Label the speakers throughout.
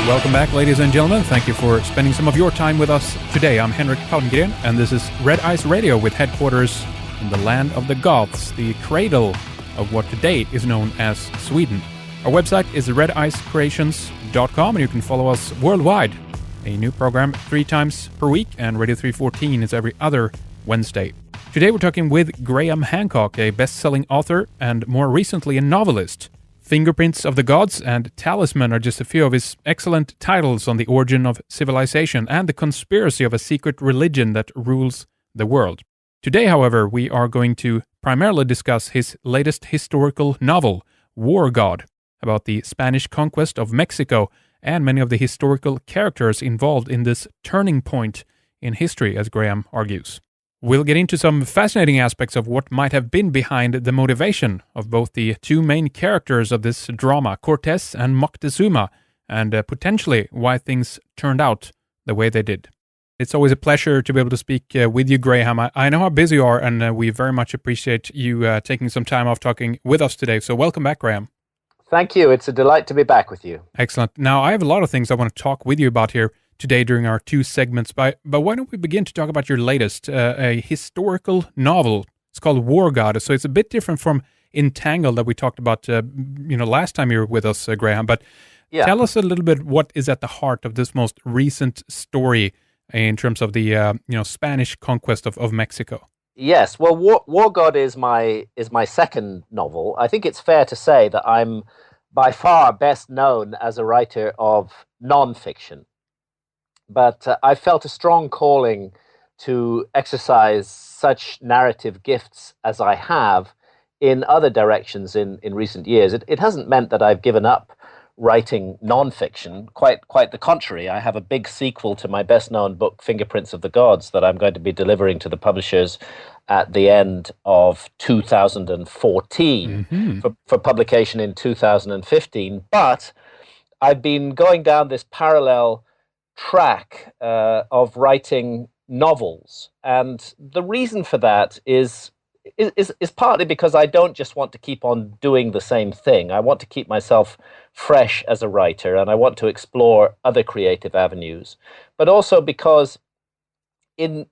Speaker 1: Welcome back, ladies and gentlemen. Thank you for spending some of your time with us today. I'm Henrik Palmgren, and this is Red Ice Radio with headquarters in the land of the Goths, the cradle of what today is known as Sweden. Our website is redicecreations.com, and you can follow us worldwide. A new program 3 times per week, and Radio 314 is every other Wednesday. Today we're talking with Graham Hancock, a best-selling author and more recently a novelist. Fingerprints of the Gods and Talisman are just a few of his excellent titles on the origin of civilization and the conspiracy of a secret religion that rules the world. Today, however, we are going to primarily discuss his latest historical novel, War God, about the Spanish conquest of Mexico and many of the historical characters involved in this turning point in history, as Graham argues. We'll get into some fascinating aspects of what might have been behind the motivation of both the 2 main characters of this drama, Cortes and Moctezuma, and potentially why things turned out the way they did. It's always a pleasure to be able to speak with you, Graham. I know how busy you are, and we very much appreciate you taking some time off talking with us today. So welcome back, Graham.
Speaker 2: Thank you. It's a delight to be back with you.
Speaker 1: Excellent. Now, I have a lot of things I want to talk with you about here today during our 2 segments, but why don't we begin to talk about your latest, a historical novel. It's called War God, so it's a bit different from Entangled that we talked about last time you were with us, Graham, but Tell us a little bit what is at the heart of this most recent story in terms of the Spanish conquest of Mexico.
Speaker 2: Yes, well, War God is my second novel. I think it's fair to say that I'm by far best known as a writer of nonfiction. But I felt a strong calling to exercise such narrative gifts as I have in other directions in recent years. It hasn't meant that I've given up writing nonfiction. Quite the contrary. I have a big sequel to my best-known book, Fingerprints of the Gods, that I'm going to be delivering to the publishers at the end of 2014 for publication in 2015. But I've been going down this parallel track of writing novels, and the reason for that is partly because I don't just want to keep on doing the same thing. I want to keep myself fresh as a writer, and I want to explore other creative avenues, but also because in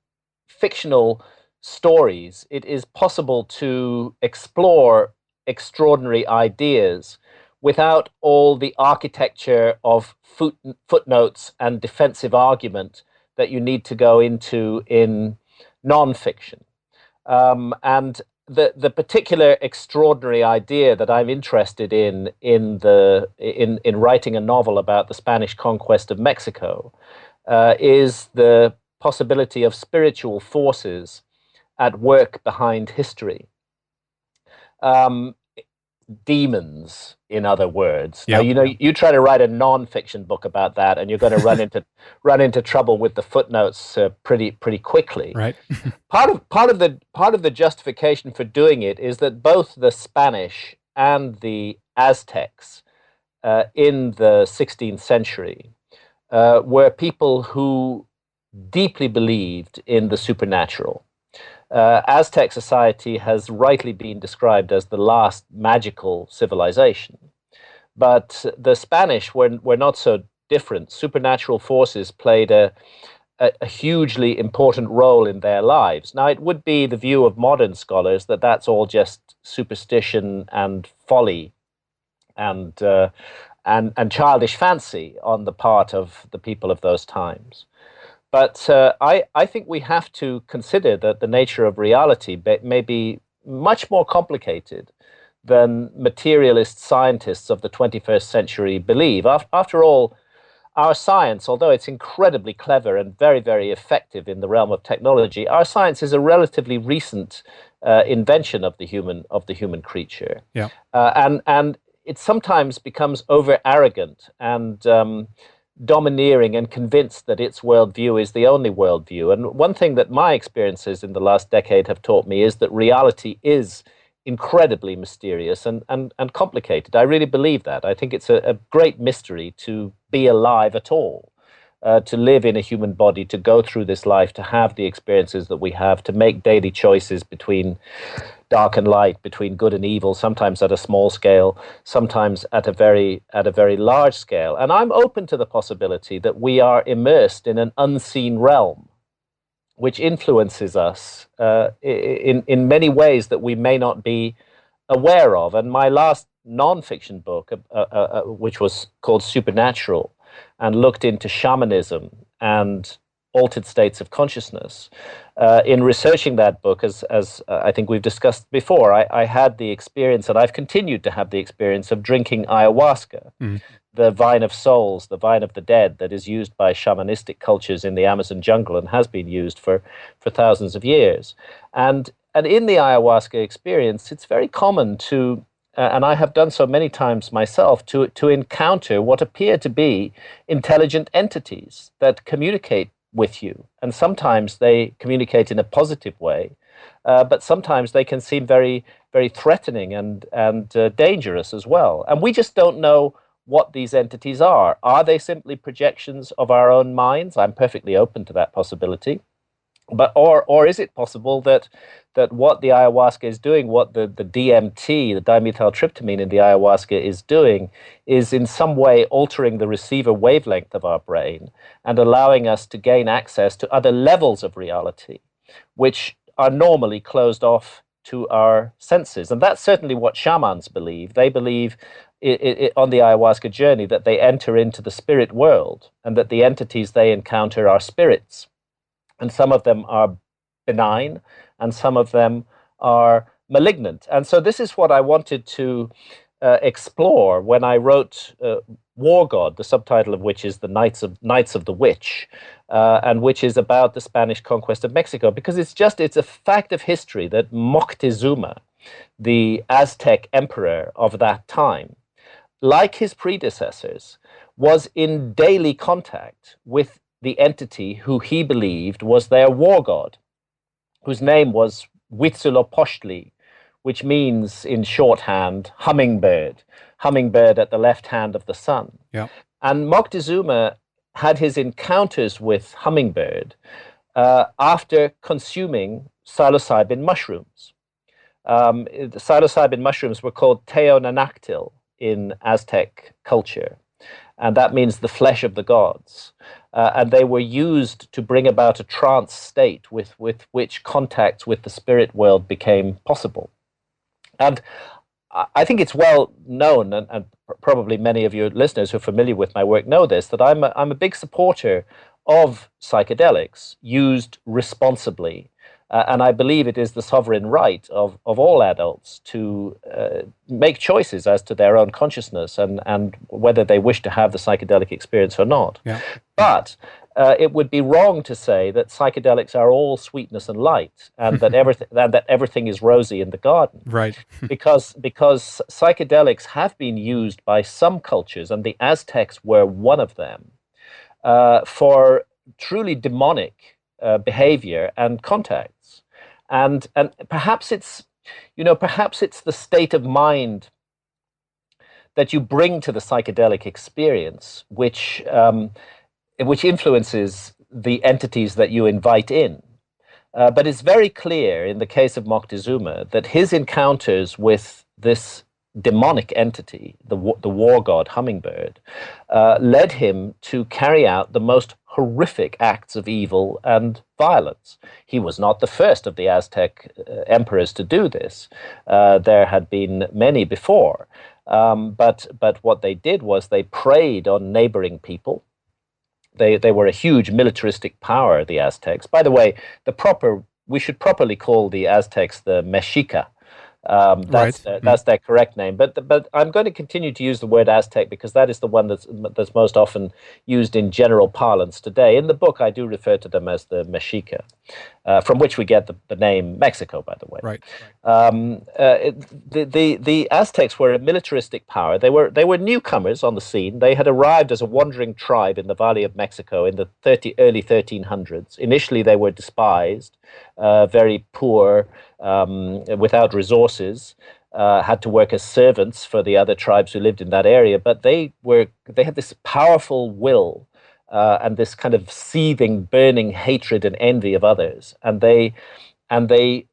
Speaker 2: fictional stories it is possible to explore extraordinary ideas without all the architecture of footnotes and defensive argument that you need to go into in nonfiction. And the particular extraordinary idea that I'm interested in writing a novel about the Spanish conquest of Mexico is the possibility of spiritual forces at work behind history. Demons, in other words.
Speaker 1: Yep.
Speaker 2: Now, you try to write a non-fiction book about that, and you're going to run into trouble with the footnotes pretty quickly.
Speaker 1: Right.
Speaker 2: Part of the justification for doing it is that both the Spanish and the Aztecs in the 16th century were people who deeply believed in the supernatural. Aztec society has rightly been described as the last magical civilization. But the Spanish were not so different. Supernatural forces played a hugely important role in their lives. Now, it would be the view of modern scholars that that's all just superstition and folly and childish fancy on the part of the people of those times. But I think we have to consider that the nature of reality may be much more complicated than materialist scientists of the 21st century believe. After all, our science, although it's incredibly clever and very, very effective in the realm of technology, our science is a relatively recent invention of the human creature.
Speaker 1: Yeah.
Speaker 2: And it sometimes becomes over arrogant and domineering and convinced that its worldview is the only worldview. And one thing that my experiences in the last decade have taught me is that reality is incredibly mysterious and complicated. I really believe that. I think it's a great mystery to be alive at all. to live in a human body, to go through this life, to have the experiences that we have, to make daily choices between dark and light, between good and evil, sometimes at a small scale, sometimes at a very large scale. And I'm open to the possibility that we are immersed in an unseen realm, which influences us in many ways that we may not be aware of. And my last non-fiction book, which was called Supernatural, and looked into shamanism and altered states of consciousness. In researching that book, as I think we've discussed before, I had the experience, and I've continued to have the experience of drinking ayahuasca, the vine of souls, the vine of the dead that is used by shamanistic cultures in the Amazon jungle and has been used for thousands of years. And in the ayahuasca experience, it's very common to and I have done so many times myself, to encounter what appear to be intelligent entities that communicate with you. And sometimes they communicate in a positive way, but sometimes they can seem very, very threatening and dangerous as well. And we just don't know what these entities are. Are they simply projections of our own minds? I'm perfectly open to that possibility. But or is it possible that what the ayahuasca is doing, what the DMT, the dimethyltryptamine in the ayahuasca is doing, is in some way altering the receiver wavelength of our brain and allowing us to gain access to other levels of reality, which are normally closed off to our senses. And that's certainly what shamans believe. They believe on the ayahuasca journey that they enter into the spirit world and that the entities they encounter are spirits. And some of them are benign, and some of them are malignant. And so this is what I wanted to explore when I wrote War God, the subtitle of which is The Knights of the Witch, and which is about the Spanish conquest of Mexico, because it's a fact of history that Moctezuma, the Aztec emperor of that time, like his predecessors, was in daily contact with the entity who he believed was their war god, whose name was Huitzilopochtli, which means in shorthand hummingbird at the left hand of the sun.
Speaker 1: Yeah.
Speaker 2: And Moctezuma had his encounters with hummingbird after consuming psilocybin mushrooms. The psilocybin mushrooms were called teonanactil in Aztec culture, and that means the flesh of the gods. And they were used to bring about a trance state with which contacts with the spirit world became possible. And I think it's well known, and probably many of your listeners who are familiar with my work know this, that I'm a big supporter of psychedelics used responsibly. And I believe it is the sovereign right of all adults to make choices as to their own consciousness and whether they wish to have the psychedelic experience or not.
Speaker 1: Yeah.
Speaker 2: But it would be wrong to say that psychedelics are all sweetness and light, and that everything is rosy in the garden.
Speaker 1: Right.
Speaker 2: because psychedelics have been used by some cultures, and the Aztecs were one of them, for truly demonic behavior and contacts. And perhaps it's the state of mind that you bring to the psychedelic experience which influences the entities that you invite in. But it's very clear in the case of Moctezuma that his encounters with this demonic entity, the war god hummingbird, led him to carry out the most horrific acts of evil and violence. He was not the first of the Aztec emperors to do this. There had been many before. But what they did was they preyed on neighboring people. They were a huge militaristic power, the Aztecs. By the way, we should properly call the Aztecs the Mexica. That's their correct name. But I'm going to continue to use the word Aztec because that is the one that's most often used in general parlance today. In the book, I do refer to them as the Mexica, from which we get the name Mexico, by the way.
Speaker 1: Right.
Speaker 2: The Aztecs were a militaristic power. They were newcomers on the scene. They had arrived as a wandering tribe in the Valley of Mexico in the early 1300s. Initially, they were despised, very poor, without resources, had to work as servants for the other tribes who lived in that area. But they had this powerful will and this kind of seething, burning hatred and envy of others. And they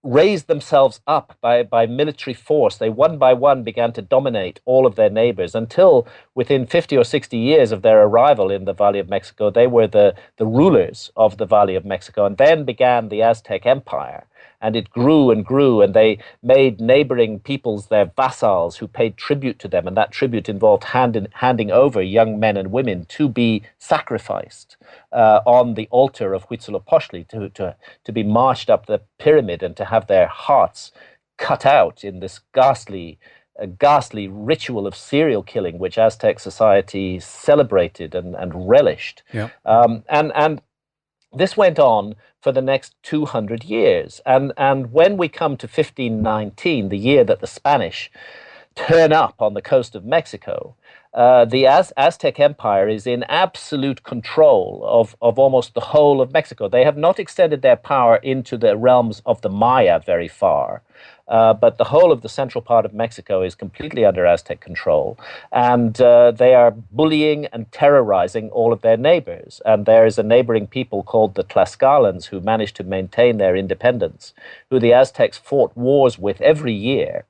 Speaker 2: raised themselves up by military force. They one by one began to dominate all of their neighbors until within 50 or 60 years of their arrival in the Valley of Mexico, they were the rulers of the Valley of Mexico. And then began the Aztec Empire. And it grew and grew, and they made neighboring peoples their vassals who paid tribute to them. And that tribute involved handing over young men and women to be sacrificed on the altar of Huitzilopochtli, to be marched up the pyramid and to have their hearts cut out in this ghastly ritual of serial killing, which Aztec society celebrated and relished.
Speaker 1: Yeah.
Speaker 2: And this went on for the next 200 years. And when we come to 1519, the year that the Spanish turn up on the coast of Mexico, the Aztec Empire is in absolute control of almost the whole of Mexico. They have not extended their power into the realms of the Maya very far, but the whole of the central part of Mexico is completely under Aztec control, and they are bullying and terrorizing all of their neighbors. And there is a neighboring people called the Tlaxcalans who managed to maintain their independence, who the Aztecs fought wars with every year.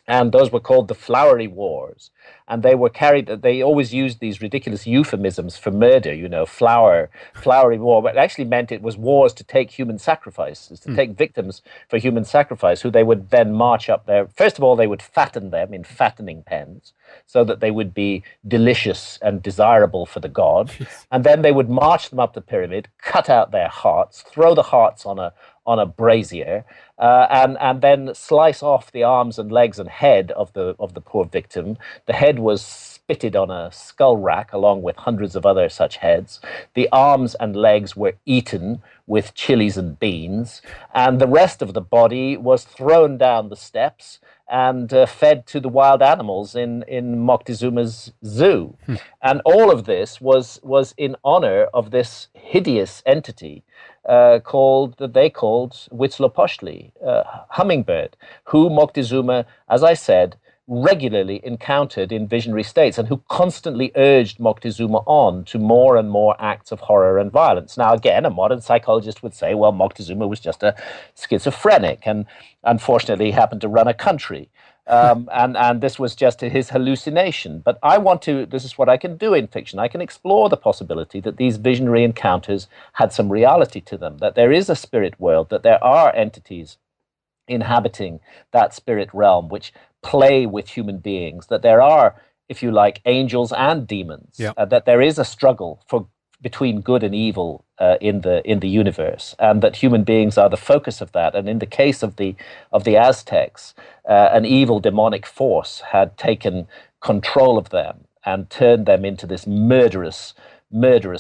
Speaker 2: And those were called the Flowery Wars. And they always used these ridiculous euphemisms for murder, flowery war, but it actually meant it was wars to take human sacrifices, to take victims for human sacrifice, who they would then march up there. First of all, they would fatten them in fattening pens so that they would be delicious and desirable for the god. And then they would march them up the pyramid, cut out their hearts, throw the hearts on a brazier, and then slice off the arms and legs and head of the poor victim. The head was spitted on a skull rack along with hundreds of other such heads. The arms and legs were eaten with chilies and beans, and the rest of the body was thrown down the steps and fed to the wild animals in Moctezuma's zoo. And all of this was in honor of this hideous entity they called Huitzilopochtli, hummingbird, who Moctezuma, as I said, regularly encountered in visionary states, and who constantly urged Moctezuma on to more and more acts of horror and violence. Now, again, a modern psychologist would say, well, Moctezuma was just a schizophrenic, and unfortunately he happened to run a country. And this was just his hallucination. But this is what I can do in fiction. I can explore the possibility that these visionary encounters had some reality to them, that there is a spirit world, that there are entities inhabiting that spirit realm which play with human beings, that there are, if you like, angels and demons, that there is a struggle between good and evil in the universe, and that human beings are the focus of that. And in the case of the Aztecs, an evil demonic force had taken control of them and turned them into this murderous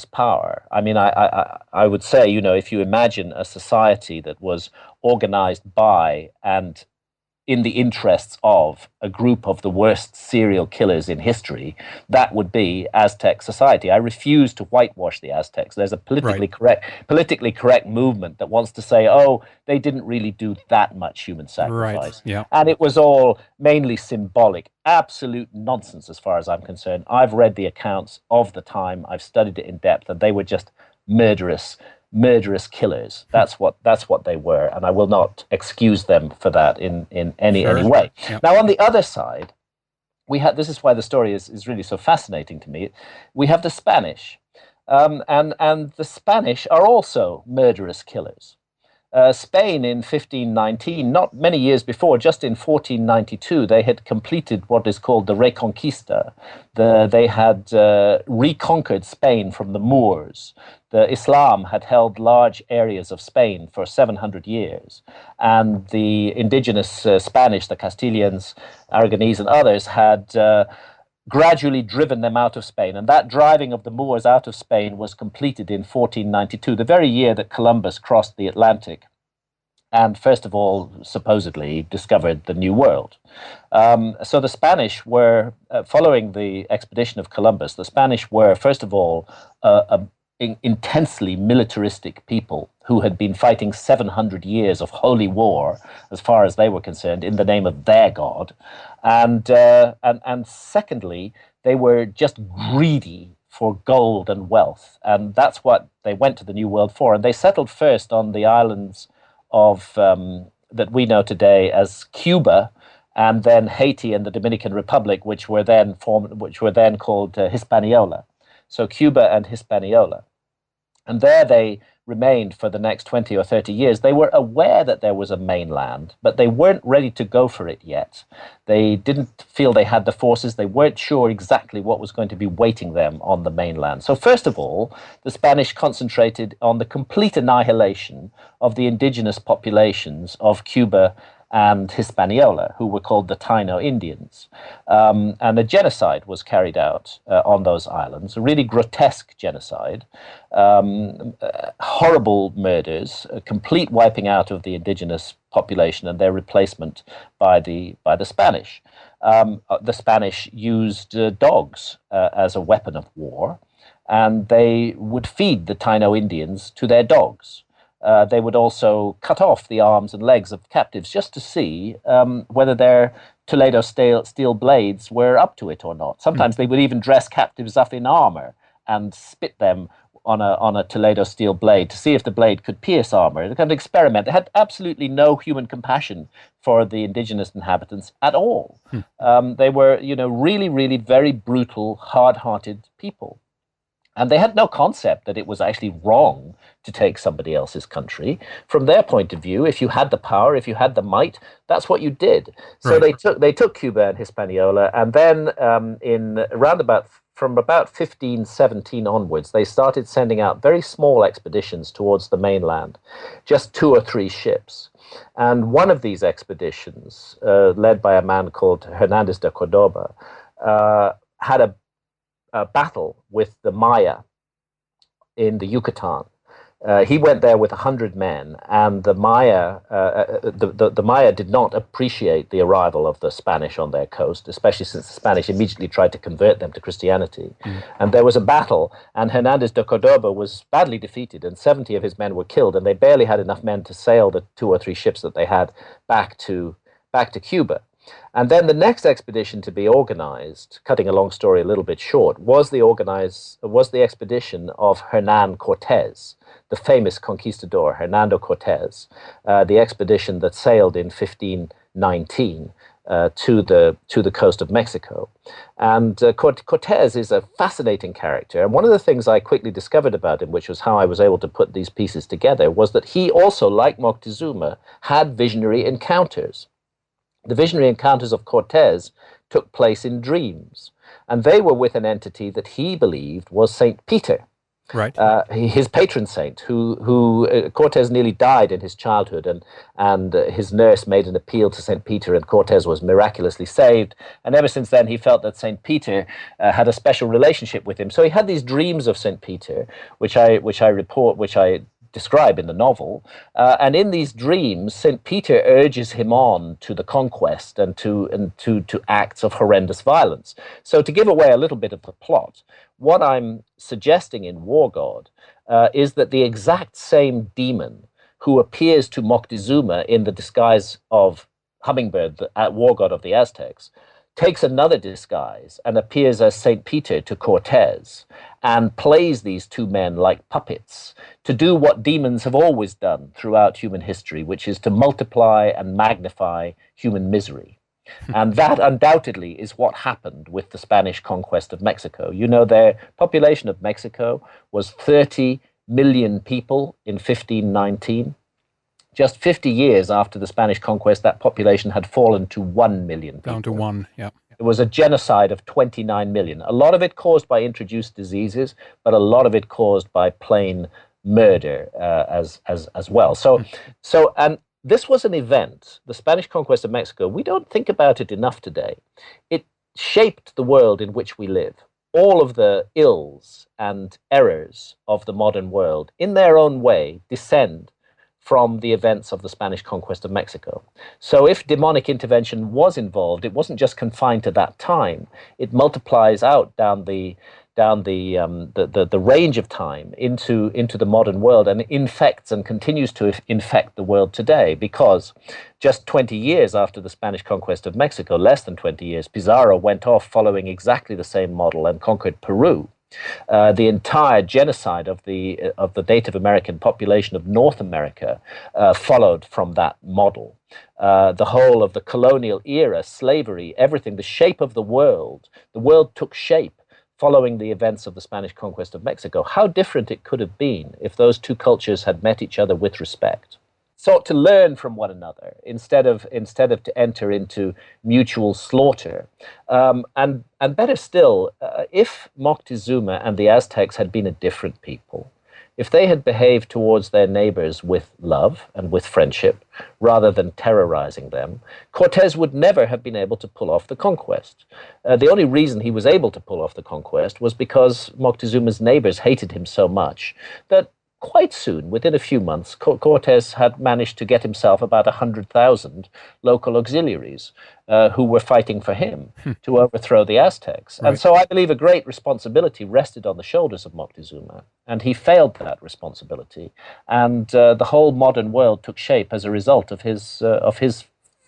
Speaker 2: power. I mean, I would say, if you imagine a society that was organized by and in the interests of a group of the worst serial killers in history, that would be Aztec society. I refuse to whitewash the Aztecs. There's a politically correct movement that wants to say, oh, they didn't really do that much human sacrifice.
Speaker 1: Right. Yeah.
Speaker 2: And it was all mainly symbolic. Absolute nonsense as far as I'm concerned. I've read the accounts of the time. I've studied it in depth, and they were just murderous killers. That's what they were, and I will not excuse them for that in any way. Yep. Now, on the other side, this is why the story is really so fascinating to me. We have the Spanish, and the Spanish are also murderous killers. Spain in 1519, not many years before, just in 1492, they had completed what is called the Reconquista. They had reconquered Spain from the Moors. The Islam had held large areas of Spain for 700 years, and the indigenous Spanish, the Castilians, Aragonese, and others had gradually driven them out of Spain. And that driving of the Moors out of Spain was completed in 1492, the very year that Columbus crossed the Atlantic and, first of all, supposedly discovered the New World. So the Spanish were, following the expedition of Columbus, the Spanish were, first of all, intensely militaristic people who had been fighting 700 years of holy war, as far as they were concerned, in the name of their god. And secondly, they were just greedy for gold and wealth. And that's what they went to the New World for. And they settled first on the islands of that we know today as Cuba, and then Haiti and the Dominican Republic, which were then called Hispaniola. So Cuba and Hispaniola. And there they remained for the next 20 or 30 years. They were aware that there was a mainland, but they weren't ready to go for it yet. They didn't feel they had the forces. They weren't sure exactly what was going to be waiting them on the mainland. So first of all, the Spanish concentrated on the complete annihilation of the indigenous populations of Cuba and Hispaniola, who were called the Taino Indians. And a genocide was carried out on those islands, a really grotesque genocide, horrible murders, a complete wiping out of the indigenous population and their replacement by the Spanish. The Spanish used dogs as a weapon of war, and they would feed the Taino Indians to their dogs. They would also cut off the arms and legs of captives just to see whether their Toledo steel blades were up to it or not. Sometimes they would even dress captives up in armor and spit them on a Toledo steel blade to see if the blade could pierce armor. They kind of experiment. They had absolutely no human compassion for the indigenous inhabitants at all. They were, really, really very brutal, hard-hearted people. And they had no concept that it was actually wrong to take somebody else's country. From their point of view, if you had the power, if you had the might, that's what you did. So they took Cuba and Hispaniola, and then from about 1517 onwards, they started sending out very small expeditions towards the mainland, just 2 or 3 ships. And one of these expeditions, led by a man called Hernandez de Cordoba, had a battle with the Maya in the Yucatan. He went there with 100 men, and the Maya, the Maya did not appreciate the arrival of the Spanish on their coast, especially since the Spanish immediately tried to convert them to Christianity. And there was a battle, and Hernandez de Cordoba was badly defeated, and 70 of his men were killed, and they barely had enough men to sail the 2 or 3 ships that they had back to Cuba. And then the next expedition to be organized, cutting a long story a little bit short, was the expedition of Hernan Cortes, the famous conquistador Hernando Cortes, the expedition that sailed in 1519 to the coast of Mexico. And Cortes is a fascinating character. And one of the things I quickly discovered about him, which was how I was able to put these pieces together, was that he also, like Moctezuma, had visionary encounters. The visionary encounters of Cortes took place in dreams, and they were with an entity that he believed was Saint Peter,
Speaker 1: right?
Speaker 2: His patron saint, who Cortes nearly died in his childhood, and his nurse made an appeal to Saint Peter, and Cortes was miraculously saved. And ever since then, he felt that Saint Peter had a special relationship with him. So he had these dreams of Saint Peter, which I describe in the novel, and in these dreams, Saint Peter urges him on to the conquest and to acts of horrendous violence. So, to give away a little bit of the plot, what I'm suggesting in War God is that the exact same demon who appears to Moctezuma in the disguise of Hummingbird, the war god of the Aztecs, takes another disguise and appears as Saint Peter to Cortes, and plays these two men like puppets to do what demons have always done throughout human history, which is to multiply and magnify human misery. And that undoubtedly is what happened with the Spanish conquest of Mexico. You know, their population of Mexico was 30 million people in 1519. Just 50 years after the Spanish conquest, that population had fallen to 1 million people.
Speaker 1: Down to 1, yeah.
Speaker 2: It was a genocide of 29 million. A lot of it caused by introduced diseases, but a lot of it caused by plain murder as well. And this was an event, the Spanish conquest of Mexico. We don't think about it enough today. It shaped the world in which we live. All of the ills and errors of the modern world, in their own way, descend from the events of the Spanish conquest of Mexico. So if demonic intervention was involved, it wasn't just confined to that time. It multiplies out down the range of time into the modern world, and infects and continues to infect the world today, because just 20 years after the Spanish conquest of Mexico, less than 20 years, Pizarro went off following exactly the same model and conquered Peru. The entire genocide of the Native American population of North America followed from that model. The whole of the colonial era, slavery, everything, the shape of the world took shape following the events of the Spanish conquest of Mexico. How different it could have been if those two cultures had met each other with respect, sought to learn from one another instead of to enter into mutual slaughter. And better still, if Moctezuma and the Aztecs had been a different people, if they had behaved towards their neighbors with love and with friendship rather than terrorizing them, Cortes would never have been able to pull off the conquest. The only reason he was able to pull off the conquest was because Moctezuma's neighbors hated him so much that quite soon, within a few months, Cortes had managed to get himself about 100,000 local auxiliaries who were fighting for him to overthrow the Aztecs. Right. And so I believe a great responsibility rested on the shoulders of Moctezuma, and he failed that responsibility. And the whole modern world took shape as a result of his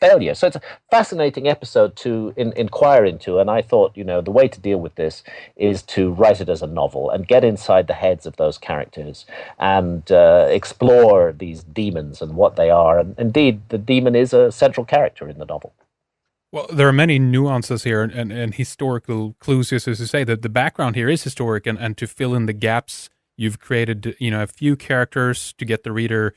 Speaker 2: failure. So it's a fascinating episode to inquire into, and I thought, the way to deal with this is to write it as a novel and get inside the heads of those characters and explore these demons and what they are. And indeed, the demon is a central character in the novel.
Speaker 1: Well, there are many nuances here and historical clues, as you say, that the background here is historic, and to fill in the gaps, you've created, a few characters to get the reader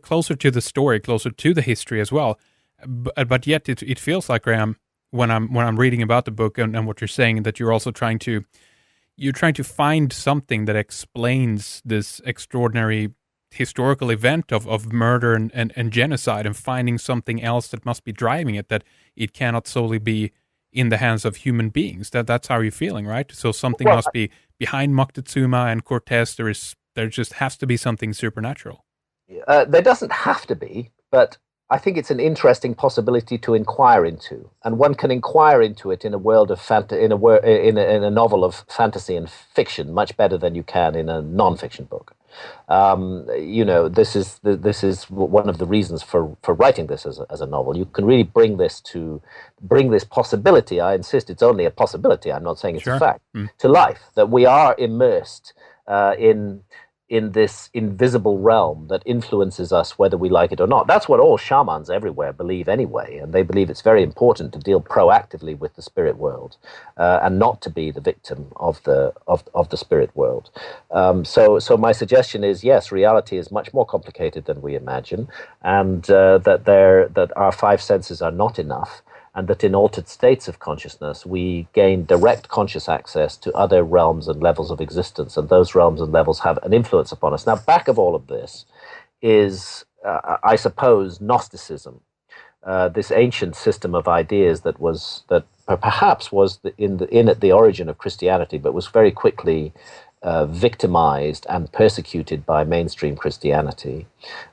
Speaker 1: closer to the story, closer to the history as well. But yet it feels like, Graham, when I'm reading about the book and what you're saying, that you're also trying to find something that explains this extraordinary historical event of murder and genocide, and finding something else that must be driving it, that it cannot solely be in the hands of human beings. That's how you're feeling, right? So something must be behind Moctezuma and Cortes. There just has to be something supernatural.
Speaker 2: There doesn't have to be, but I think it's an interesting possibility to inquire into, and one can inquire into it in a world of in a novel of fantasy and fiction much better than you can in a non-fiction book. This is one of the reasons for writing this as a novel. You can really bring this possibility. I insist, it's only a possibility. I'm not saying it's a fact to life, that we are immersed in this invisible realm that influences us whether we like it or not. That's what all shamans everywhere believe anyway, and they believe it's very important to deal proactively with the spirit world and not to be the victim of the spirit world. So my suggestion is, yes, reality is much more complicated than we imagine, and that our five senses are not enough, and that in altered states of consciousness, we gain direct conscious access to other realms and levels of existence, and those realms and levels have an influence upon us. Now, back of all of this is, I suppose, Gnosticism, this ancient system of ideas that perhaps was at the origin of Christianity, but was very quickly victimized and persecuted by mainstream Christianity.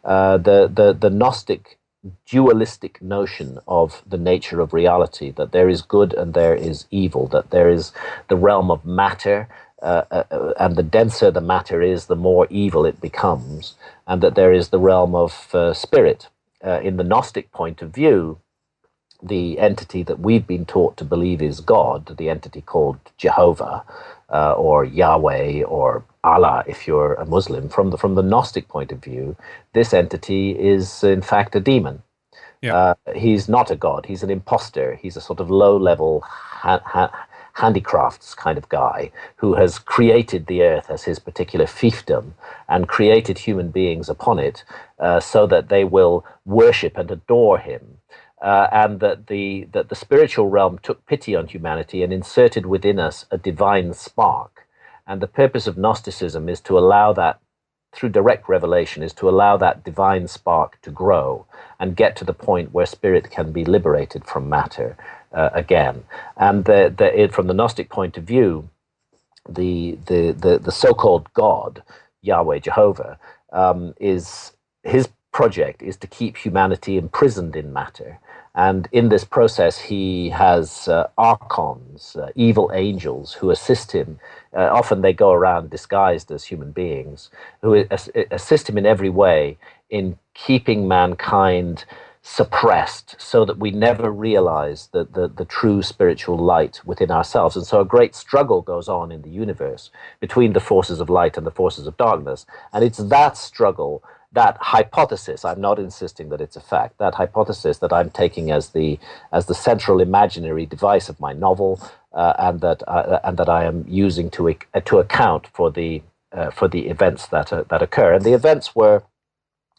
Speaker 2: The Gnostic dualistic notion of the nature of reality, that there is good and there is evil, that there is the realm of matter, and the denser the matter is, the more evil it becomes, and that there is the realm of spirit. In the Gnostic point of view, the entity that we've been taught to believe is God, the entity called Jehovah, or Yahweh, or Allah, if you're a Muslim, from the Gnostic point of view, this entity is in fact a demon. Yeah. He's not a god. He's an imposter. He's a sort of low-level handicrafts kind of guy who has created the earth as his particular fiefdom and created human beings upon it so that they will worship and adore him. And that the spiritual realm took pity on humanity and inserted within us a divine spark. And the purpose of Gnosticism is to allow that, through direct revelation, is to allow that divine spark to grow and get to the point where spirit can be liberated from matter again. And from the Gnostic point of view, the so-called God, Yahweh, Jehovah, is his project is to keep humanity imprisoned in matter. And in this process, he has archons, evil angels, who assist him. Often they go around disguised as human beings, who assist him in every way in keeping mankind suppressed so that we never realize the true spiritual light within ourselves. And so a great struggle goes on in the universe between the forces of light and the forces of darkness. And it's that struggle, that hypothesis, I'm not insisting that it's a fact, that hypothesis that I'm taking as the central imaginary device of my novel, and that I am using to account for the events that occur. And the events were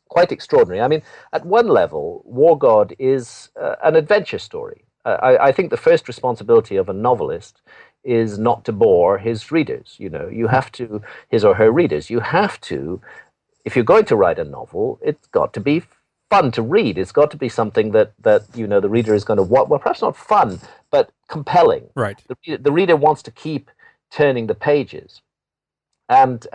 Speaker 2: quite extraordinary. I mean, at one level, War God is an adventure story. I think the first responsibility of a novelist is not to bore his readers. You have to, his or her readers, you have to, if you're going to write a novel, it's got to be fun to read. It's got to be something that the reader is going to watch. Well, perhaps not fun, but compelling.
Speaker 1: Right.
Speaker 2: The reader wants to keep turning the pages. And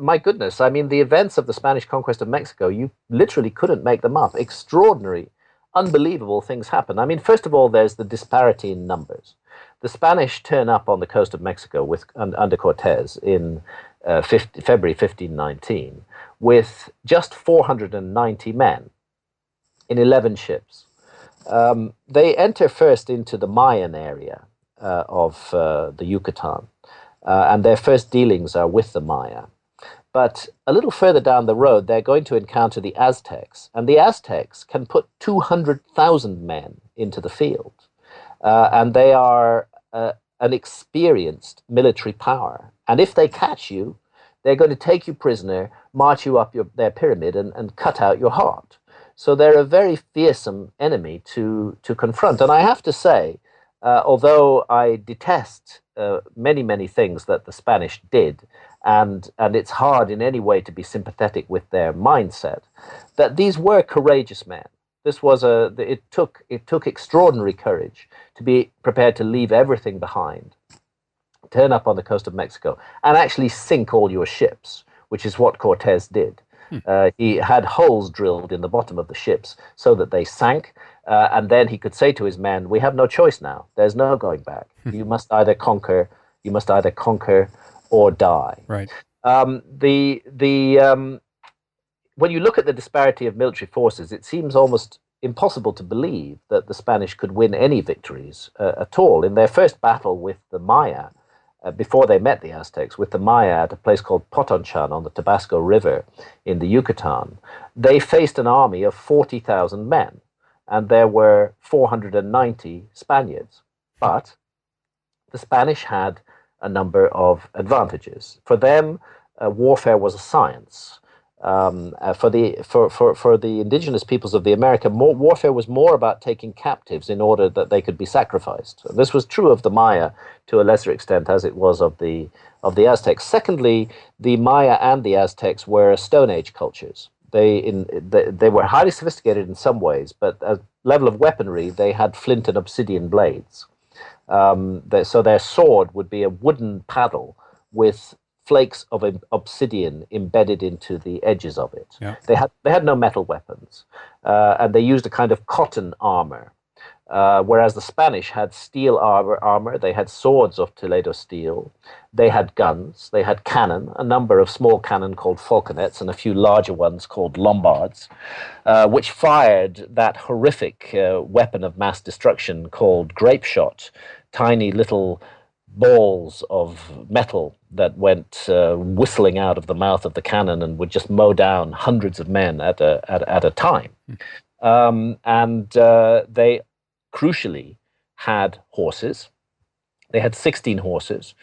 Speaker 2: my goodness, I mean, the events of the Spanish conquest of Mexico, you literally couldn't make them up. Extraordinary, unbelievable things happen. I mean, first of all, there's the disparity in numbers. The Spanish turn up on the coast of Mexico under Cortes in February 1519 with just 490 men in 11 ships. They enter first into the Mayan area of the Yucatan, and their first dealings are with the Maya. But a little further down the road, they're going to encounter the Aztecs, and the Aztecs can put 200,000 men into the field, and they are an experienced military power. And if they catch you, they're going to take you prisoner, march you up their pyramid, and cut out your heart. So they're a very fearsome enemy to confront. And I have to say, although I detest many, many things that the Spanish did, and it's hard in any way to be sympathetic with their mindset, that these were courageous men. This was it took extraordinary courage to be prepared to leave everything behind, turn up on the coast of Mexico, and actually sink all your ships, which is what Cortes did. He had holes drilled in the bottom of the ships so that they sank, and then he could say to his men, "We have no choice now. There's no going back. You must either conquer or die."
Speaker 1: Right.
Speaker 2: When you look at the disparity of military forces, it seems almost impossible to believe that the Spanish could win any victories at all. In their first battle with the Maya, before they met the Aztecs, with the Maya at a place called Potonchan on the Tabasco River in the Yucatan, they faced an army of 40,000 men, and there were 490 Spaniards. But the Spanish had a number of advantages. For them, warfare was a science. For the indigenous peoples of the America, warfare was more about taking captives in order that they could be sacrificed. This was true of the Maya to a lesser extent, as it was of the Aztecs. Secondly, the Maya and the Aztecs were Stone Age cultures. They were highly sophisticated in some ways, but at level of weaponry, they had flint and obsidian blades. So their sword would be a wooden paddle with flakes of obsidian embedded into the edges of it.
Speaker 1: Yeah.
Speaker 2: They had no metal weapons, and they used a kind of cotton armor, whereas the Spanish had steel armor. They had swords of Toledo steel. They had guns. They had cannon, a number of small cannon called falconets, and a few larger ones called lombards, which fired that horrific weapon of mass destruction called grape shot, tiny little balls of metal that went whistling out of the mouth of the cannon and would just mow down hundreds of men at a time. They crucially had horses. They had 16 horses.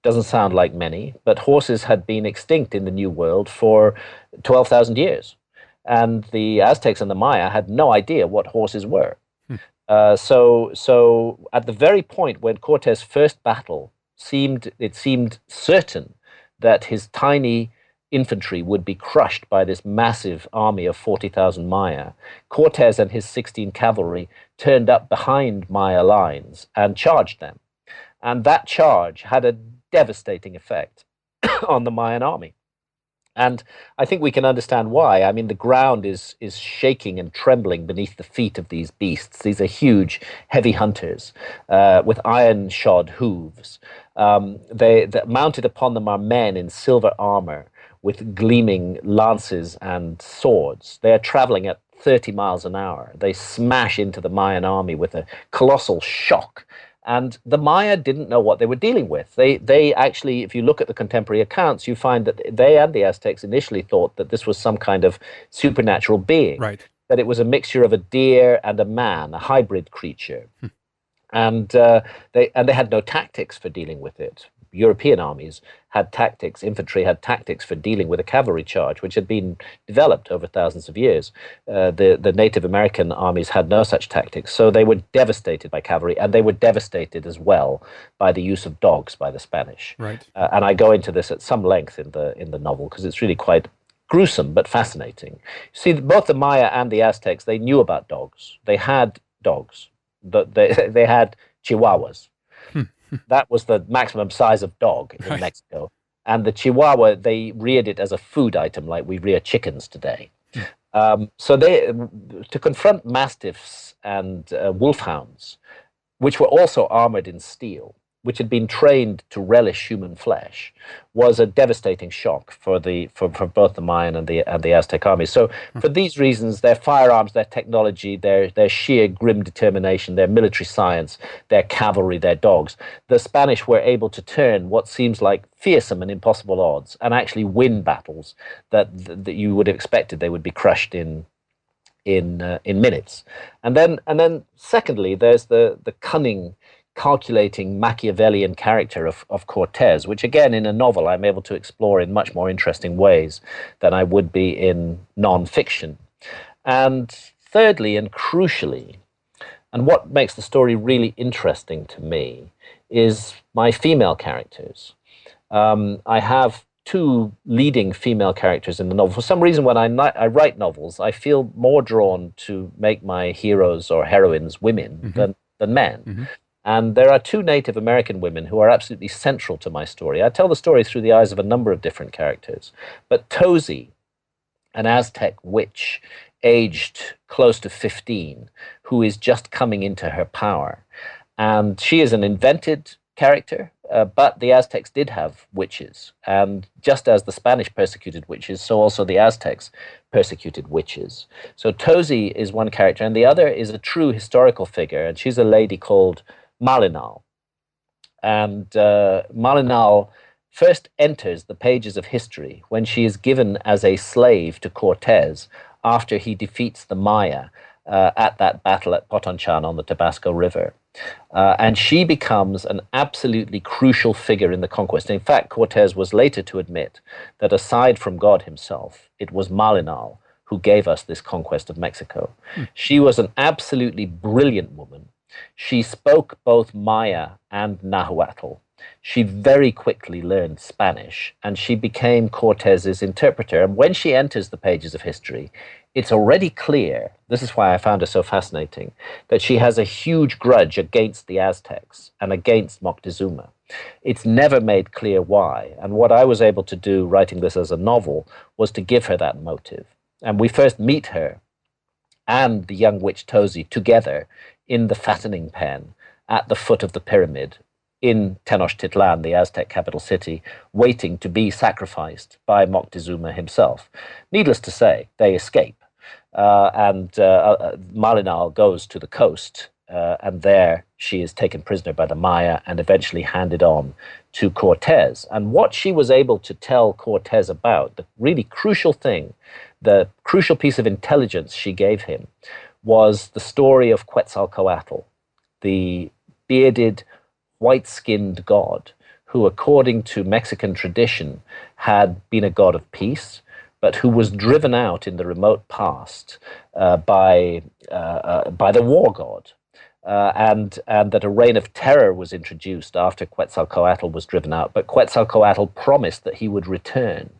Speaker 2: Doesn't sound like many, but horses had been extinct in the New World for 12,000 years. And the Aztecs and the Maya had no idea what horses were. So at the very point when Cortes' first battle it seemed certain that his tiny infantry would be crushed by this massive army of 40,000 Maya, Cortes and his 16 cavalry turned up behind Maya lines and charged them. And that charge had a devastating effect on the Mayan army. And I think we can understand why. I mean, the ground is shaking and trembling beneath the feet of these beasts. These are huge, heavy hunters with iron-shod hooves. Mounted upon them are men in silver armor with gleaming lances and swords. They are traveling at 30 miles an hour. They smash into the Mayan army with a colossal shock. And the Maya didn't know what they were dealing with. They actually, if you look at the contemporary accounts, you find that they and the Aztecs initially thought that this was some kind of supernatural being,
Speaker 1: Right.
Speaker 2: that it was a mixture of a deer and a man, a hybrid creature. And they had no tactics for dealing with it. European armies had tactics, infantry had tactics for dealing with a cavalry charge, which had been developed over thousands of years. The Native American armies had no such tactics, so they were devastated by cavalry, and they were devastated as well by the use of dogs by the Spanish.
Speaker 1: Right.
Speaker 2: And I go into this at some length in the novel because it's really quite gruesome but fascinating. See, both the Maya and the Aztecs, they knew about dogs. They had dogs. They had Chihuahuas. That was the maximum size of dog in Mexico. And the Chihuahua, they reared it as a food item like we rear chickens today. So to confront mastiffs and wolfhounds, which were also armored in steel, which had been trained to relish human flesh, was a devastating shock for both the Mayan and the Aztec armies. So for these reasons, their firearms, their technology, their sheer grim determination, their military science, their cavalry, their dogs, the Spanish were able to turn what seems like fearsome and impossible odds and actually win battles that you would have expected they would be crushed in minutes. And then secondly, there's the cunning, calculating Machiavellian character of Cortes, which again in a novel I'm able to explore in much more interesting ways than I would be in non-fiction. And thirdly and crucially, and what makes the story really interesting to me, is my female characters. I have two leading female characters in the novel. For some reason, when I write novels, I feel more drawn to make my heroes or heroines women than men. And there are two Native American women who are absolutely central to my story. I tell the story through the eyes of a number of different characters. But Tosi, an Aztec witch, aged close to 15, who is just coming into her power. And she is an invented character, but the Aztecs did have witches. And just as the Spanish persecuted witches, so also the Aztecs persecuted witches. So Tosi is one character, and the other is a true historical figure, and she's a lady called Malinal. And Malinal first enters the pages of history when she is given as a slave to Cortes after he defeats the Maya at that battle at Potonchan on the Tabasco River. And she becomes an absolutely crucial figure in the conquest. In fact, Cortes was later to admit that aside from God himself, it was Malinal who gave us this conquest of Mexico. She was an absolutely brilliant woman. She spoke both Maya and Nahuatl. She very quickly learned Spanish, and she became Cortes's interpreter. And when she enters the pages of history, it's already clear, this is why I found her so fascinating, that she has a huge grudge against the Aztecs and against Moctezuma. It's never made clear why. And what I was able to do, writing this as a novel, was to give her that motive. And we first meet her and the young witch Tosi together in the fattening pen at the foot of the pyramid in Tenochtitlan, the Aztec capital city, waiting to be sacrificed by Moctezuma himself. Needless to say, they escape. And Malinal goes to the coast, and there she is taken prisoner by the Maya and eventually handed on to Cortes. And what she was able to tell Cortes about, the really crucial thing, the crucial piece of intelligence she gave him, was the story of Quetzalcoatl, the bearded, white-skinned god who, according to Mexican tradition, had been a god of peace, but who was driven out in the remote past by the war god, and that a reign of terror was introduced after Quetzalcoatl was driven out. But Quetzalcoatl promised that he would return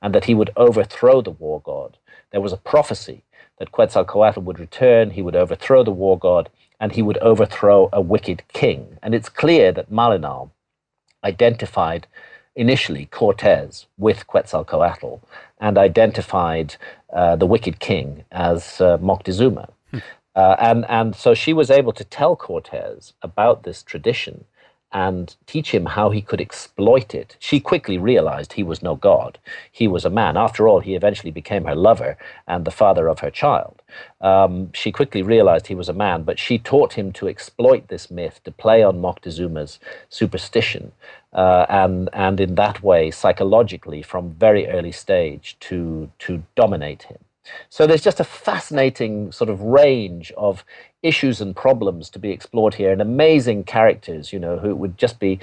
Speaker 2: and that he would overthrow the war god. There was a prophecy that Quetzalcoatl would return, he would overthrow the war god, and he would overthrow a wicked king. And it's clear that Malinal identified initially Cortes with Quetzalcoatl and identified the wicked king as Moctezuma. And so she was able to tell Cortes about this tradition and teach him how he could exploit it. She quickly realized he was no god. He was a man. After all, he eventually became her lover and the father of her child. She quickly realized he was a man, but she taught him to exploit this myth, to play on Moctezuma's superstition, and in that way, psychologically, from very early stage, to dominate him. So there's just a fascinating sort of range of issues and problems to be explored here, and amazing characters, who would just be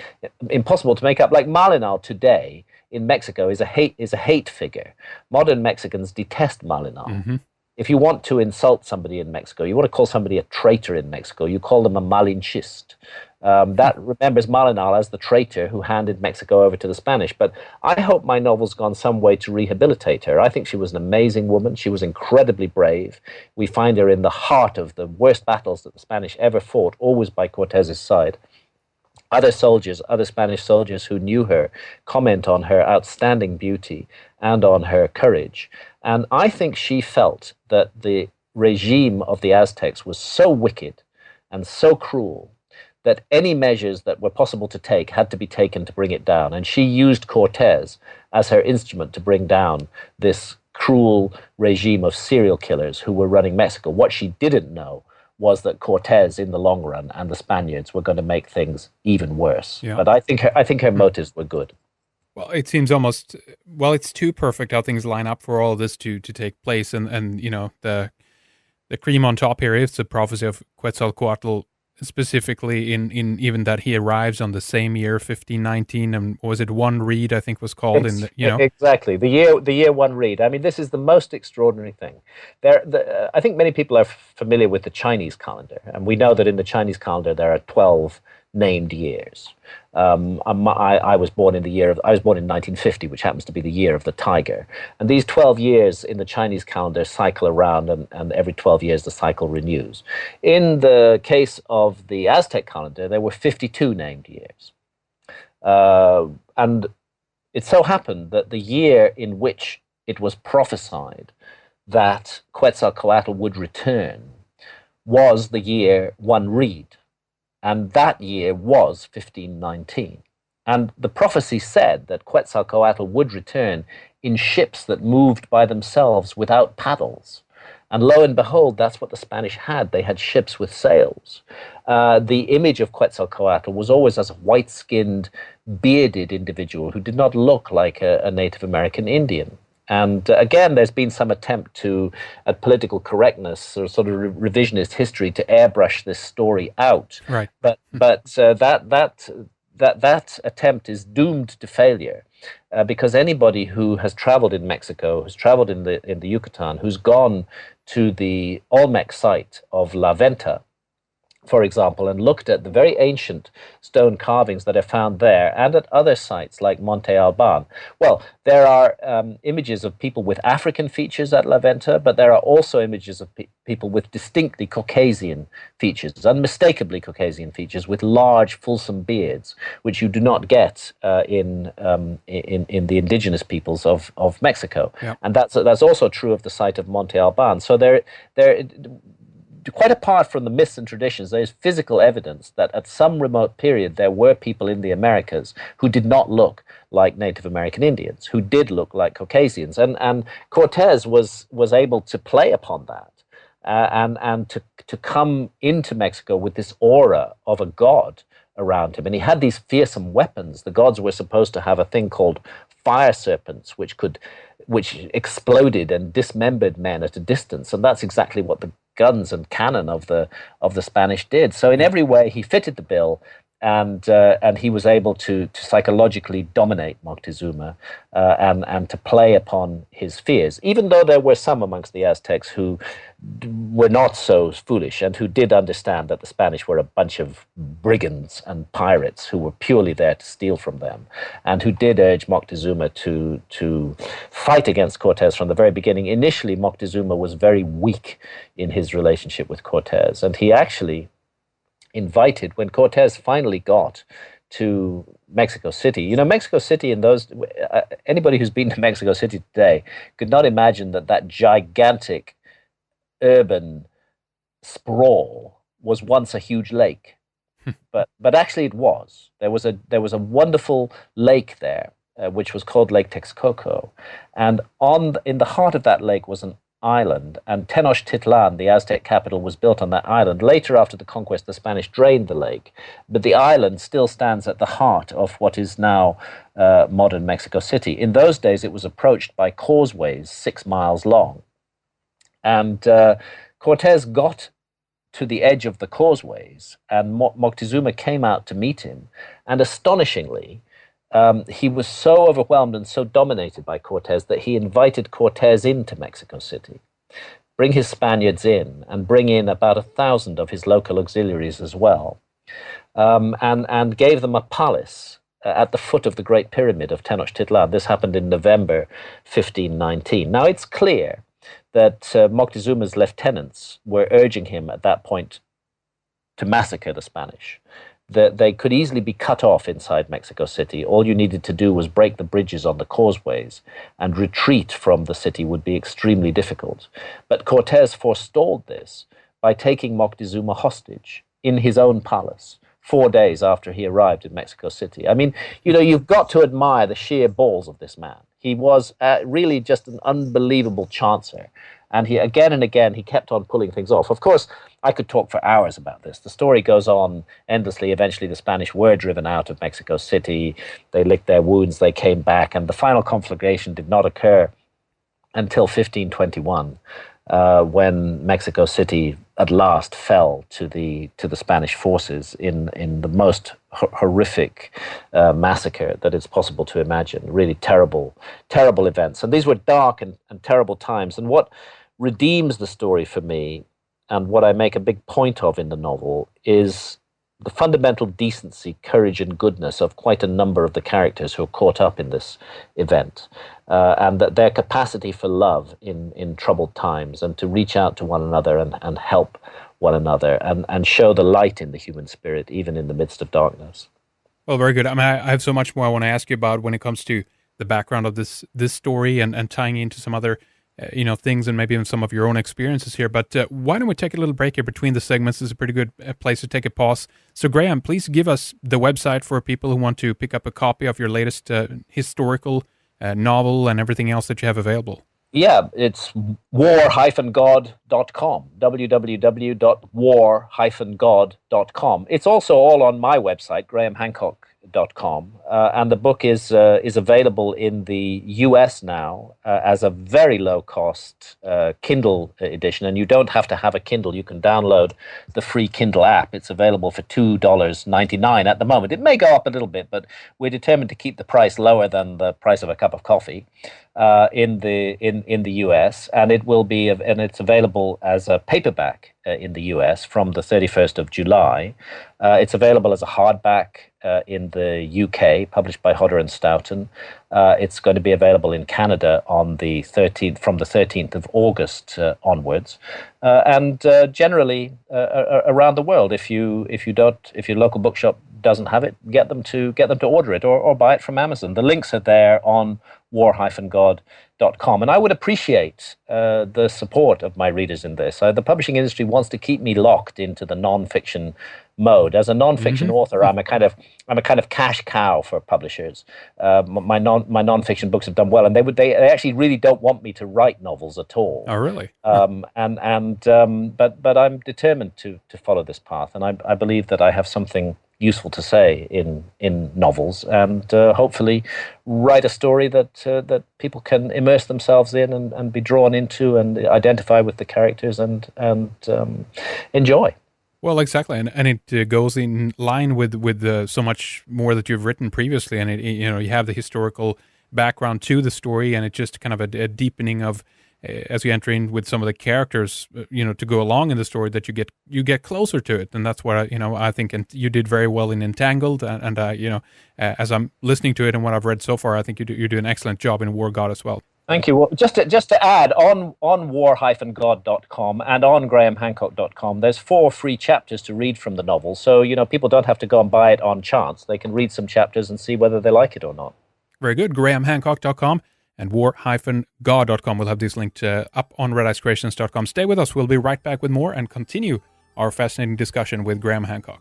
Speaker 2: impossible to make up. Like Malinal today in Mexico is a hate figure. Modern Mexicans detest Malinal. Mm-hmm. If you want to insult somebody in Mexico, you want to call somebody a traitor in Mexico, you call them a Malinchist. That remembers Malinal as the traitor who handed Mexico over to the Spanish. But I hope my novel's gone some way to rehabilitate her. I think she was an amazing woman. She was incredibly brave. We find her in the heart of the worst battles that the Spanish ever fought, always by Cortez's side. Other Spanish soldiers who knew her, comment on her outstanding beauty and on her courage. And I think she felt that the regime of the Aztecs was so wicked and so cruel that any measures that were possible to take had to be taken to bring it down. And she used Cortes as her instrument to bring down this cruel regime of serial killers who were running Mexico. What she didn't know was that Cortes, in the long run, and the Spaniards were going to make things even worse. Yeah. But I think her motives were good.
Speaker 1: Well, it seems almost, it's too perfect how things line up for all of this to take place. And the cream on top here is the prophecy of Quetzalcoatl, specifically in even that he arrives on the same year, 1519, and was it one reed, I think was called
Speaker 2: Exactly, the year one reed. I mean, this is the most extraordinary thing. I think many people are familiar with the Chinese calendar, and we know that in the Chinese calendar there are 12 named years. I was born in 1950, which happens to be the year of the tiger. And these 12 years in the Chinese calendar cycle around, and every 12 years the cycle renews. In the case of the Aztec calendar, there were 52 named years. And it so happened that the year in which it was prophesied that Quetzalcoatl would return was the year one reed. And that year was 1519. And the prophecy said that Quetzalcoatl would return in ships that moved by themselves without paddles. And lo and behold, that's what the Spanish had. They had ships with sails. The image of Quetzalcoatl was always as a white-skinned, bearded individual who did not look like a Native American Indian. And again, there's been some attempt at political correctness or sort of revisionist history to airbrush this story out.
Speaker 1: Right.
Speaker 2: But that attempt is doomed to failure because anybody who has traveled in Mexico, who's traveled in the Yucatan, who's gone to the Olmec site of La Venta, for example, and looked at the very ancient stone carvings that are found there and at other sites like Monte Alban. Well, there are images of people with African features at La Venta, but there are also images of people with distinctly Caucasian features, unmistakably Caucasian features, with large, fulsome beards, which you do not get in the indigenous peoples of Mexico. Yeah. And that's also true of the site of Monte Alban. So there quite apart from the myths and traditions, there is physical evidence that at some remote period there were people in the Americas who did not look like Native American Indians, who did look like Caucasians. And Cortes was able to play upon that and to come into Mexico with this aura of a god around him. And he had these fearsome weapons. The gods were supposed to have a thing called fire serpents, which exploded and dismembered men at a distance. And that's exactly what the guns and cannon of the Spanish did. So in every way, he fitted the bill, and he was able to psychologically dominate Moctezuma and to play upon his fears. Even though there were some amongst the Aztecs who were not so foolish and who did understand that the Spanish were a bunch of brigands and pirates who were purely there to steal from them, and who did urge Moctezuma to fight against Cortes from the very beginning. Initially, Moctezuma was very weak in his relationship with Cortes, and he actually invited, when Cortes finally got to Mexico City. Mexico City in those, anybody who's been to Mexico City today could not imagine that gigantic urban sprawl was once a huge lake. but actually it was. There was a wonderful lake there, which was called Lake Texcoco, and in the heart of that lake was an island, and Tenochtitlan, the Aztec capital, was built on that island. Later, after the conquest, the Spanish drained the lake, but the island still stands at the heart of what is now modern Mexico City. In those days, it was approached by causeways 6 miles long, and Cortes got to the edge of the causeways, and Moctezuma came out to meet him, and astonishingly, he was so overwhelmed and so dominated by Cortes that he invited Cortes into Mexico City, bring his Spaniards in, and bring in about 1,000 of his local auxiliaries as well, and gave them a palace at the foot of the Great Pyramid of Tenochtitlan. This happened in November 1519. Now, it's clear that Moctezuma's lieutenants were urging him at that point to massacre the Spanish. That they could easily be cut off inside Mexico City. All you needed to do was break the bridges on the causeways, and retreat from the city would be extremely difficult. But Cortes forestalled this by taking Moctezuma hostage in his own palace 4 days after he arrived in Mexico City. I mean, you've got to admire the sheer balls of this man. He was really just an unbelievable chancer. And he again and again, he kept on pulling things off. Of course, I could talk for hours about this. The story goes on endlessly. Eventually, the Spanish were driven out of Mexico City. They licked their wounds. They came back. And the final conflagration did not occur until 1521, when Mexico City at last fell to the Spanish forces in the most horrific massacre that it's possible to imagine. Really terrible, terrible events. And these were dark and terrible times. And what redeems the story for me, and what I make a big point of in the novel, is the fundamental decency, courage, and goodness of quite a number of the characters who are caught up in this event, and that their capacity for love in troubled times, and to reach out to one another and help one another, and show the light in the human spirit, even in the midst of darkness.
Speaker 1: Well, very good. I mean, I have so much more I want to ask you about when it comes to the background of this story, and tying into some other things, and maybe even some of your own experiences here. But why don't we take a little break here between the segments? This is a pretty good place to take a pause. So, Graham, please give us the website for people who want to pick up a copy of your latest historical novel and everything else that you have available.
Speaker 2: Yeah, it's war-god.com, www.war-god.com. It's also all on my website, grahamhancock.com, and the book is available in the US now as a very low-cost Kindle edition, and you don't have to have a Kindle. You can download the free Kindle app. It's available for $2.99 at the moment. It may go up a little bit, but we're determined to keep the price lower than the price of a cup of coffee in the US, and it's available as a paperback in the US from the 31st of July. It's available as a hardback in the UK, published by Hodder and Stoughton. It's going to be available in Canada on the 13th, from the 13th of August onwards, and generally around the world. If your local bookshop doesn't have it, get them to order it, or buy it from Amazon. The links are there on war-god.com. And I would appreciate the support of my readers in this. The publishing industry wants to keep me locked into the nonfiction mode. As a nonfiction author, I'm a kind of cash cow for publishers. My nonfiction books have done well, and they actually really don't want me to write novels at all.
Speaker 1: Oh, really?
Speaker 2: But I'm determined to follow this path, and I believe that I have something useful to say in novels, and hopefully write a story that people can immerse themselves in, and be drawn into, and identify with the characters, and enjoy.
Speaker 1: Well, exactly, and it goes in line with so much more that you've written previously, and you have the historical background to the story, and it's just kind of a deepening of, as you enter in with some of the characters, to go along in the story, that you get closer to it, and that's what I think, and you did very well in Entangled, and as I'm listening to it and what I've read so far, I think you do an excellent job in War God as well.
Speaker 2: Thank you. Well, just to add, on war-god.com and on grahamhancock.com, there's 4 free chapters to read from the novel, so people don't have to go and buy it on chance. They can read some chapters and see whether they like it or not.
Speaker 1: Very good. grahamhancock.com. and war-god.com. We'll have these linked up on redicecreations.com. Stay with us. We'll be right back with more and continue our fascinating discussion with Graham Hancock.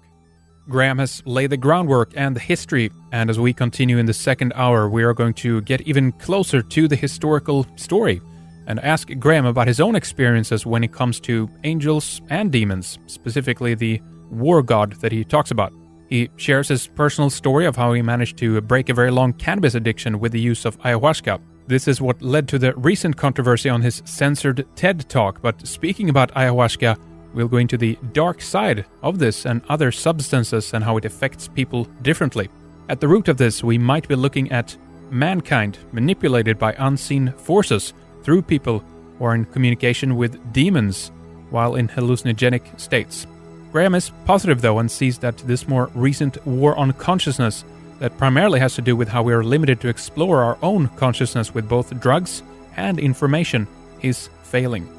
Speaker 1: Graham has laid the groundwork and the history, and as we continue in the second hour, we are going to get even closer to the historical story and ask Graham about his own experiences when it comes to angels and demons, specifically the war god that he talks about. He shares his personal story of how he managed to break a very long cannabis addiction with the use of ayahuasca. This is what led to the recent controversy on his censored TED Talk, but speaking about ayahuasca, we'll go into the dark side of this and other substances and how it affects people differently. At the root of this, we might be looking at mankind manipulated by unseen forces through people or in communication with demons while in hallucinogenic states. Graham is positive though and sees that this more recent war on consciousness that primarily has to do with how we are limited to explore our own consciousness with both drugs and information is failing.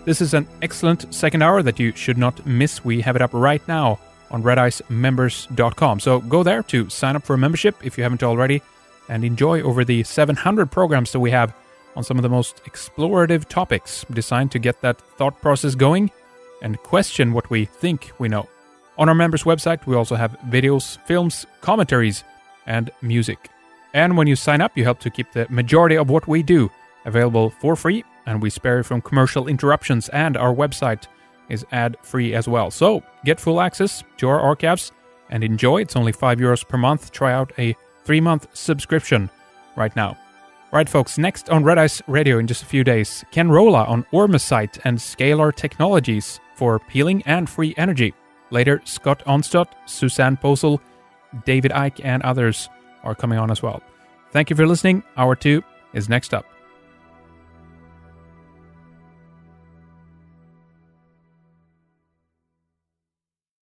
Speaker 1: This is an excellent second hour that you should not miss. We have it up right now on redicemembers.com. So go there to sign up for a membership if you haven't already and enjoy over the 700 programs that we have on some of the most explorative topics designed to get that thought process going and question what we think we know. On our members' website, we also have videos, films, commentaries, and music. And when you sign up, you help to keep the majority of what we do available for free, and we spare you from commercial interruptions, and our website is ad-free as well. So get full access to our archives and enjoy. It's only €5 per month. Try out a 3-month subscription right now. Right, folks, next on Red Ice Radio in just a few days, Ken Rolla on Ormesite and scalar technologies for healing and free energy. Later, Scott Onstott, Suzanne Posel, David Icke, and others are coming on as well. Thank you for listening. Hour 2 is next up.